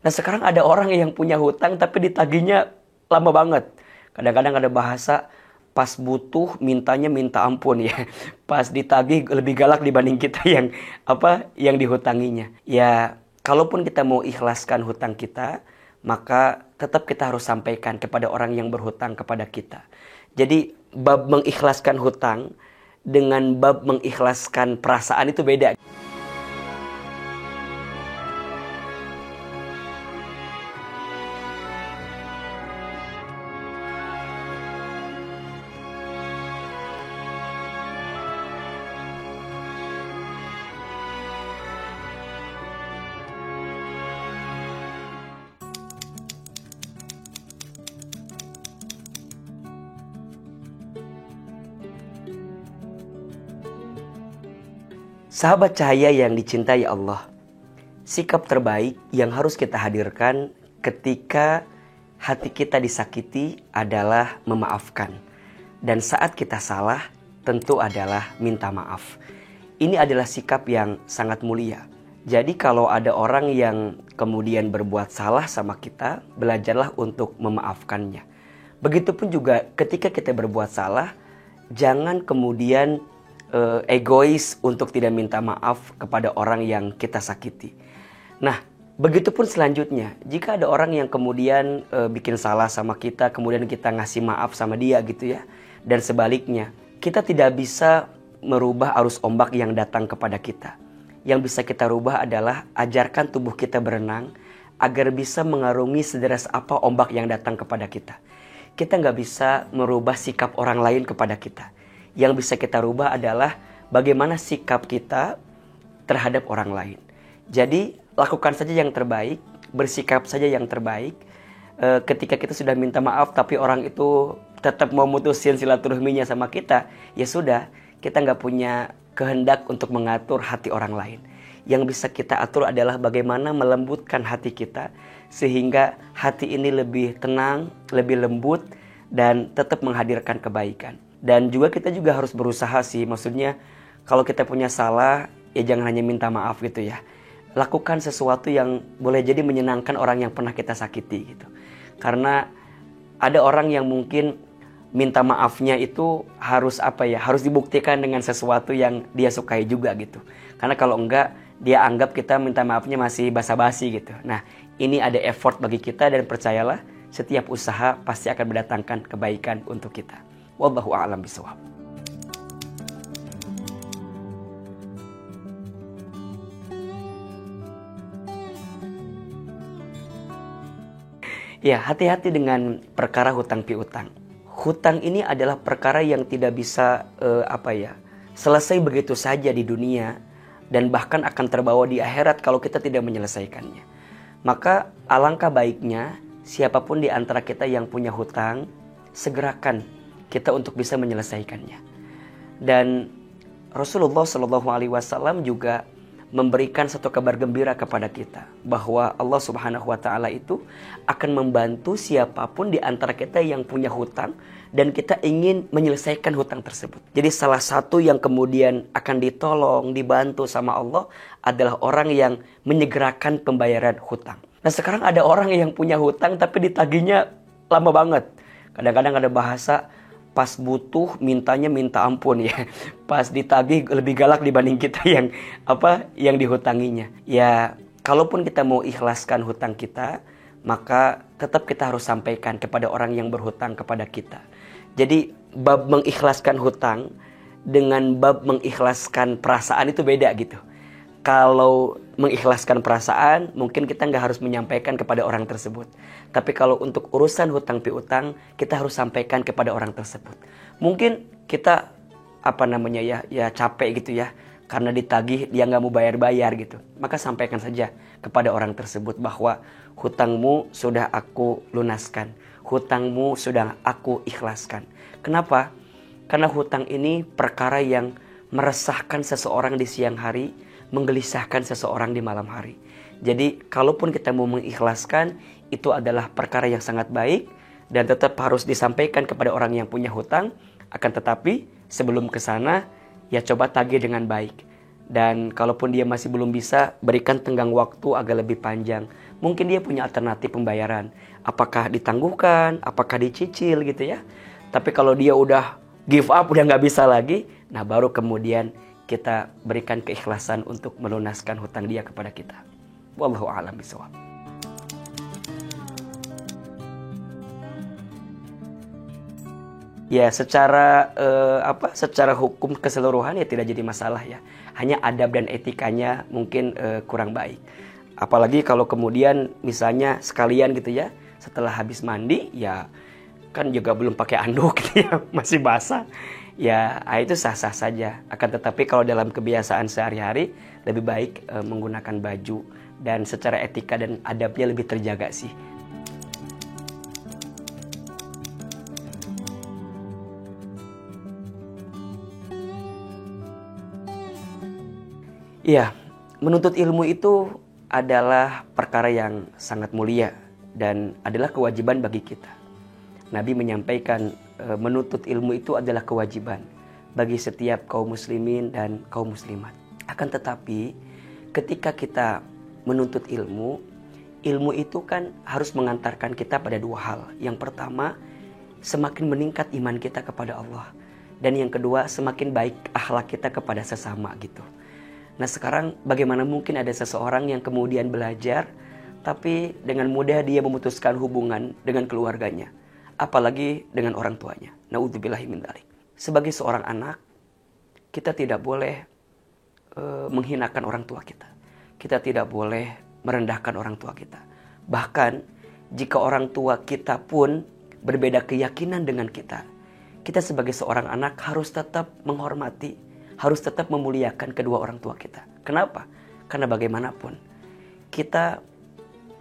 Nah sekarang ada orang yang punya hutang tapi ditagihnya lama banget. Kadang-kadang ada bahasa pas butuh mintanya minta ampun ya. Pas ditagih lebih galak dibanding kita yang dihutanginya. Ya kalaupun kita mau ikhlaskan hutang kita, maka tetap kita harus sampaikan kepada orang yang berhutang kepada kita. Jadi bab mengikhlaskan hutang dengan bab mengikhlaskan perasaan itu beda. Sahabat cahaya yang dicintai Allah, sikap terbaik yang harus kita hadirkan ketika hati kita disakiti adalah memaafkan. Dan saat kita salah, tentu adalah minta maaf. Ini adalah sikap yang sangat mulia. Jadi kalau ada orang yang kemudian berbuat salah sama kita, belajarlah untuk memaafkannya. Begitupun juga ketika kita berbuat salah, jangan kemudian egois untuk tidak minta maaf kepada orang yang kita sakiti. Nah, begitupun selanjutnya, jika ada orang yang kemudian bikin salah sama kita, kemudian kita ngasih maaf sama dia gitu ya, dan sebaliknya, kita tidak bisa merubah arus ombak yang datang kepada kita. Yang bisa kita rubah adalah ajarkan tubuh kita berenang agar bisa mengarungi sederas apa ombak yang datang kepada kita. Kita nggak bisa merubah sikap orang lain kepada kita. Yang bisa kita rubah adalah bagaimana sikap kita terhadap orang lain. Jadi lakukan saja yang terbaik, bersikap saja yang terbaik. Ketika kita sudah minta maaf tapi orang itu tetap mau mutusin silaturahminya sama kita, ya sudah, kita nggak punya kehendak untuk mengatur hati orang lain. Yang bisa kita atur adalah bagaimana melembutkan hati kita sehingga hati ini lebih tenang, lebih lembut dan tetap menghadirkan kebaikan. Dan juga kita juga harus berusaha sih, maksudnya kalau kita punya salah, ya jangan hanya minta maaf gitu ya. Lakukan sesuatu yang boleh jadi menyenangkan orang yang pernah kita sakiti gitu. Karena ada orang yang mungkin minta maafnya itu harus harus dibuktikan dengan sesuatu yang dia sukai juga gitu. Karena kalau enggak, dia anggap kita minta maafnya masih basa-basi gitu. Nah, ini ada effort bagi kita dan percayalah, setiap usaha pasti akan mendatangkan kebaikan untuk kita. Wallahu a'lam bishawab. Ya, hati-hati dengan perkara hutang piutang. Hutang ini adalah perkara yang tidak bisa selesai begitu saja di dunia dan bahkan akan terbawa di akhirat kalau kita tidak menyelesaikannya. Maka alangkah baiknya siapapun di antara kita yang punya hutang, segerakan kita untuk bisa menyelesaikannya. Dan Rasulullah SAW juga memberikan satu kabar gembira kepada kita bahwa Allah Subhanahu wa taala itu akan membantu siapapun di antara kita yang punya hutang dan kita ingin menyelesaikan hutang tersebut. Jadi salah satu yang kemudian akan ditolong, dibantu sama Allah adalah orang yang menyegerakan pembayaran hutang. Nah, sekarang ada orang yang punya hutang tapi ditagihnya lama banget. Kadang-kadang ada bahasa pas butuh mintanya minta ampun ya. Pas ditagih lebih galak dibanding kita yang dihutanginya. Ya, kalaupun kita mau ikhlaskan hutang kita, maka tetap kita harus sampaikan kepada orang yang berhutang kepada kita. Jadi bab mengikhlaskan hutang dengan bab mengikhlaskan perasaan itu beda gitu. Kalau mengikhlaskan perasaan, mungkin kita nggak harus menyampaikan kepada orang tersebut. Tapi kalau untuk urusan hutang piutang, kita harus sampaikan kepada orang tersebut. Mungkin kita capek gitu ya, karena ditagih dia nggak mau bayar-bayar gitu. Maka sampaikan saja kepada orang tersebut bahwa hutangmu sudah aku lunaskan, hutangmu sudah aku ikhlaskan. Kenapa? Karena hutang ini perkara yang meresahkan seseorang di siang hari, menggelisahkan seseorang di malam hari. Jadi kalaupun kita mau mengikhlaskan, itu adalah perkara yang sangat baik dan tetap harus disampaikan kepada orang yang punya hutang. Akan tetapi sebelum ke sana, ya coba tagih dengan baik. Dan kalaupun dia masih belum bisa, berikan tenggang waktu agak lebih panjang. Mungkin dia punya alternatif pembayaran. Apakah ditangguhkan, apakah dicicil gitu ya. Tapi kalau dia udah give up, udah nggak bisa lagi, nah baru kemudian kita berikan keikhlasan untuk melunaskan hutang dia kepada kita. Wallahu a'lam bishawab. Ya, secara hukum keseluruhan ya tidak jadi masalah ya. Hanya adab dan etikanya mungkin kurang baik. Apalagi kalau kemudian misalnya sekalian gitu ya, setelah habis mandi ya kan juga belum pakai anduk gitu ya, masih basah. Ya, itu sah-sah saja. Akan tetapi kalau dalam kebiasaan sehari-hari lebih baik menggunakan baju, dan secara etika dan adabnya lebih terjaga sih. Iya, menuntut ilmu itu adalah perkara yang sangat mulia dan adalah kewajiban bagi kita. Nabi menyampaikan menuntut ilmu itu adalah kewajiban bagi setiap kaum muslimin dan kaum muslimat. Akan tetapi ketika kita menuntut ilmu, ilmu itu kan harus mengantarkan kita pada dua hal. Yang pertama, semakin meningkat iman kita kepada Allah. Dan yang kedua, semakin baik akhlak kita kepada sesama gitu. Nah sekarang bagaimana mungkin ada seseorang yang kemudian belajar tapi dengan mudah dia memutuskan hubungan dengan keluarganya, apalagi dengan orang tuanya. Na'udzubillahi min dzalik. Sebagai seorang anak, kita tidak boleh menghinakan orang tua kita. Kita tidak boleh merendahkan orang tua kita. Bahkan jika orang tua kita pun berbeda keyakinan dengan kita, kita sebagai seorang anak harus tetap menghormati, harus tetap memuliakan kedua orang tua kita. Kenapa? Karena bagaimanapun kita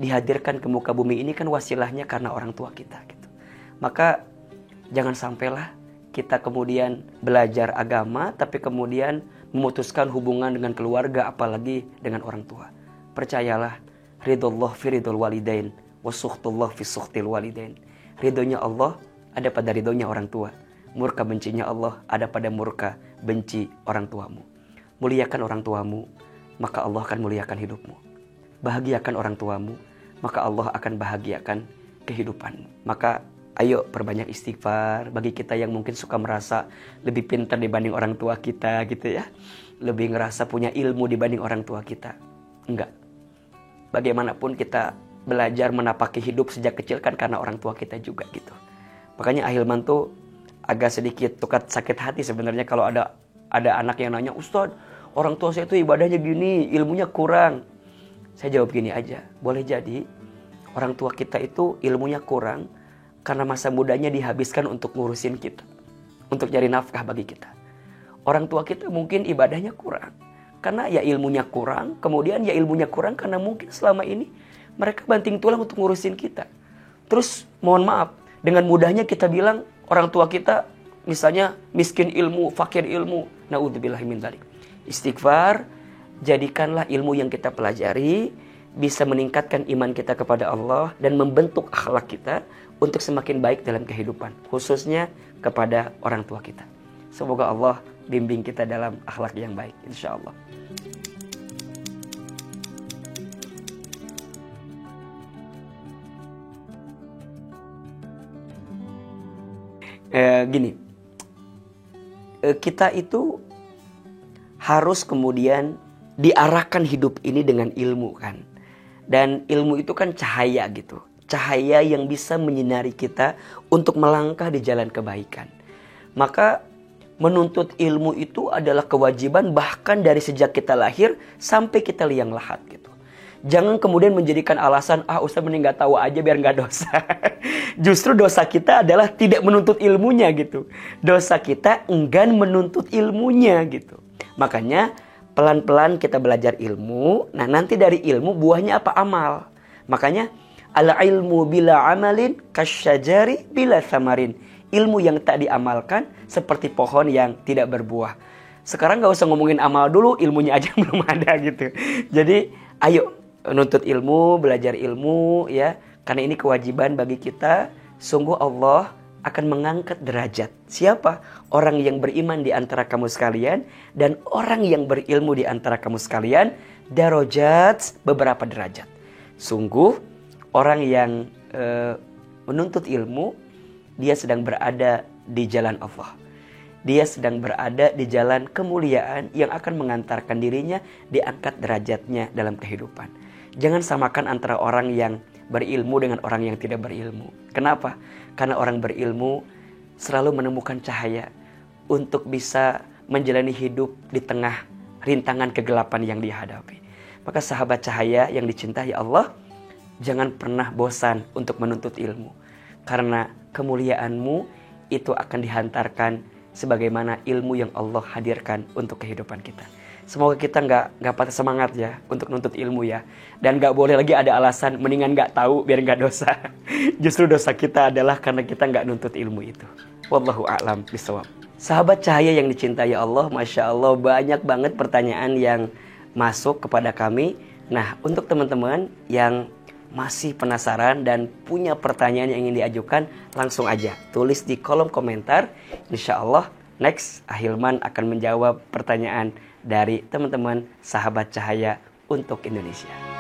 dihadirkan ke muka bumi ini kan wasilahnya karena orang tua kita gitu. Maka jangan sampailah kita kemudian belajar agama tapi kemudian memutuskan hubungan dengan keluarga apalagi dengan orang tua. Percayalah, ridullah fi ridul walidain wa sukhtullah fi sukhtil walidain. Ridhonya Allah ada pada ridhonya orang tua. Murka bencinya Allah ada pada murka benci orang tuamu. Muliakan orang tuamu, maka Allah akan muliakan hidupmu. Bahagiakan orang tuamu, maka Allah akan bahagiakan kehidupanmu. Maka ayo perbanyak istighfar. Bagi kita yang mungkin suka merasa lebih pintar dibanding orang tua kita gitu ya, lebih ngerasa punya ilmu dibanding orang tua kita. Enggak. Bagaimanapun kita belajar menapaki hidup sejak kecil kan karena orang tua kita juga gitu. Makanya Ahilman tuh agak sedikit tukat sakit hati sebenarnya kalau ada anak yang nanya, "Ustadz, orang tua saya itu ibadahnya gini, ilmunya kurang." Saya jawab gini aja, boleh jadi orang tua kita itu ilmunya kurang karena masa mudanya dihabiskan untuk ngurusin kita, untuk cari nafkah bagi kita. Orang tua kita mungkin ibadahnya kurang karena ya ilmunya kurang, kemudian ya ilmunya kurang karena mungkin selama ini mereka banting tulang untuk ngurusin kita. Terus mohon maaf, dengan mudahnya kita bilang orang tua kita misalnya miskin ilmu, fakir ilmu. Na'udzubillahi min dzalik. Istighfar, jadikanlah ilmu yang kita pelajari bisa meningkatkan iman kita kepada Allah dan membentuk akhlak kita untuk semakin baik dalam kehidupan, khususnya kepada orang tua kita. Semoga Allah bimbing kita dalam akhlak yang baik, insyaallah. Gini, kita itu harus kemudian diarahkan hidup ini dengan ilmu kan. Dan ilmu itu kan cahaya gitu. Cahaya yang bisa menyinari kita untuk melangkah di jalan kebaikan. Maka menuntut ilmu itu adalah kewajiban bahkan dari sejak kita lahir sampai kita liang lahat gitu. Jangan kemudian menjadikan alasan, Ustaz mending gak tahu aja biar gak dosa. Justru dosa kita adalah tidak menuntut ilmunya gitu. Dosa kita enggan menuntut ilmunya gitu. Makanya pelan-pelan kita belajar ilmu. Nah nanti dari ilmu buahnya apa? Amal. Makanya al-ilmu bila amalin kasyajari bila thamarin. Ilmu yang tak diamalkan seperti pohon yang tidak berbuah. Sekarang gak usah ngomongin amal dulu, ilmunya aja belum ada gitu. Jadi ayo nuntut ilmu, belajar ilmu ya. Karena ini kewajiban bagi kita. Sungguh Allah akan mengangkat derajat. Siapa? Orang yang beriman di antara kamu sekalian dan orang yang berilmu di antara kamu sekalian, darajat, beberapa derajat. Sungguh orang yang menuntut ilmu, dia sedang berada di jalan Allah. Dia sedang berada di jalan kemuliaan yang akan mengantarkan dirinya diangkat derajatnya dalam kehidupan. Jangan samakan antara orang yang berilmu dengan orang yang tidak berilmu. Kenapa? Karena orang berilmu selalu menemukan cahaya untuk bisa menjalani hidup di tengah rintangan kegelapan yang dihadapi. Maka sahabat cahaya yang dicintai Allah, jangan pernah bosan untuk menuntut ilmu. Karena kemuliaanmu itu akan dihantarkan sebagaimana ilmu yang Allah hadirkan untuk kehidupan kita. Semoga kita nggak patah semangat ya untuk nuntut ilmu ya. Dan nggak boleh lagi ada alasan mendingan nggak tahu biar nggak dosa. Justru dosa kita adalah karena kita nggak nuntut ilmu itu. Wallahu a'lam bishawab. Sahabat cahaya yang dicintai Allah, Masya Allah banyak banget pertanyaan yang masuk kepada kami. Nah, untuk teman-teman yang masih penasaran dan punya pertanyaan yang ingin diajukan, langsung aja tulis di kolom komentar. Insya Allah next Ahilman akan menjawab pertanyaan dari teman-teman sahabat cahaya untuk Indonesia.